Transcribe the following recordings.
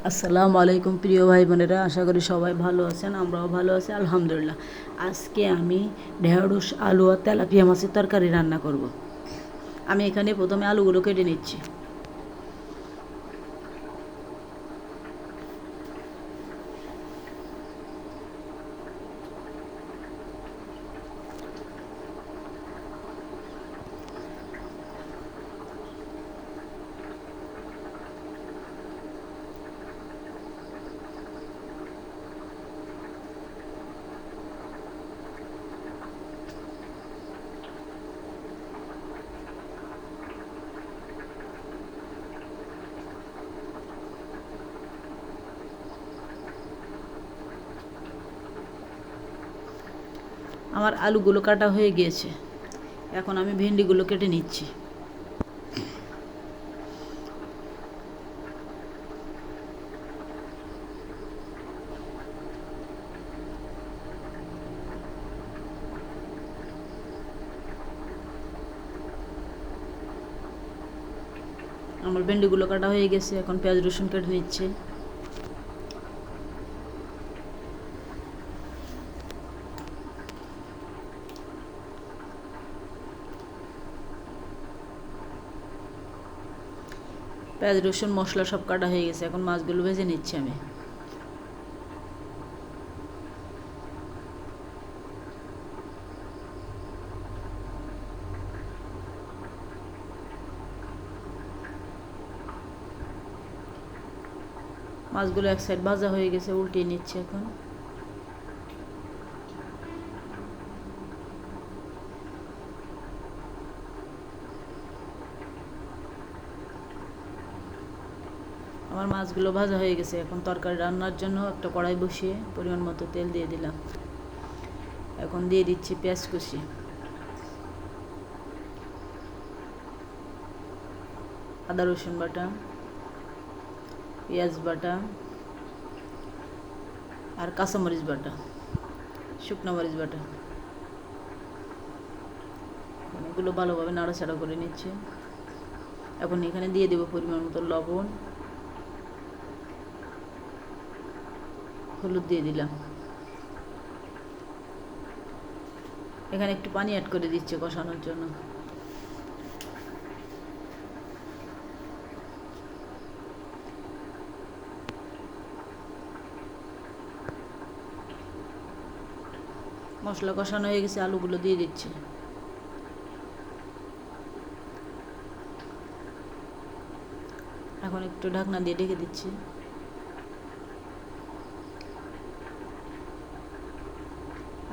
আসসালামু আলাইকুম প্রিয় ভাই বোনেরা, আশা করি সবাই ভালো আছেন। আমরাও ভালো আছি আলহামদুলিল্লাহ। আজকে আমি ঢেঁড়স আলু আর তেলাপিয়া মাছের তরকারি রান্না করব। আমি এখানে প্রথমে আলুগুলো কেটে নিচ্ছি। আমার আলুগুলো কাটা হয়ে গিয়েছে, এখন আমি ভেন্ডিগুলো কেটে নিচ্ছি। আমার ভেন্ডিগুলো কাটা হয়ে গেছে, এখন পেঁয়াজ রসুন কেটে নিচ্ছে। পেঁয়াজ রসুন মশলা সব কাটা হয়ে গেছে, এখন মাছগুলো ভেজে নিচ্ছি আমি। মাছগুলো এক সাইড ভাজা হয়ে গেছে, উল্টিয়ে নিচ্ছে এখন। আমার মাছগুলো ভাজা হয়ে গেছে, এখন তরকারি রান্নার জন্য একটা কড়াই বসিয়ে পরিমাণ মতো তেল দিয়ে দিলাম। এখন দিয়ে দিচ্ছি পেঁয়াজ কুচি, আদা রসুন বাটা, পেঁয়াজ বাটা আর কাঁচামরিচ বাটা, শুকনো মরিচ বাটা। এগুলো ভালোভাবে নাড়াচাড়া করে নিচ্ছে। এখন এখানে দিয়ে দেবো পরিমাণ মতো লবণ, হলুদ দিয়ে দিলাম। এখানে একটু পানি অ্যাড করে দিচ্ছে কষানোর জন্য। মশলা কষানো হয়ে গেছে, আলুগুলো দিয়ে দিচ্ছে। এখন একটু ঢাকনা দিয়ে ঢেকে দিচ্ছি।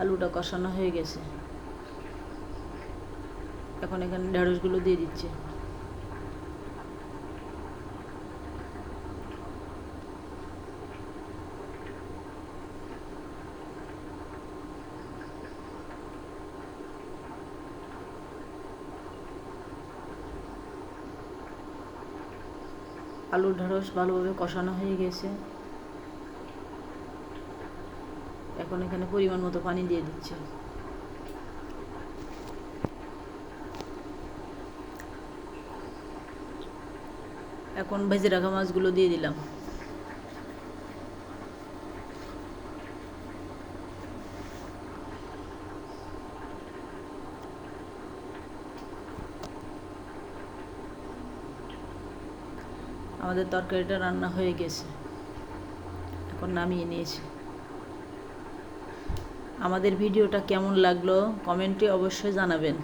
আলুটা কষানো হয়ে গেছে, এখন এখানে ঢেঁড়সগুলো দিয়ে দিচ্ছে। আলুর ঢেঁড়স ভালোভাবে কষানো হয়ে গেছে, এখন এখানে পরিমাণ মতো পানি দিয়ে দিচ্ছে। এখন ভেজে রাখা মাছগুলো দিয়ে দিলাম। আমাদের তরকারিটা রান্না হয়ে গেছে, এখন নামিয়ে নিয়েছি। আমাদের ভিডিওটা কেমন লাগলো কমেন্টে অবশ্যই জানাবেন।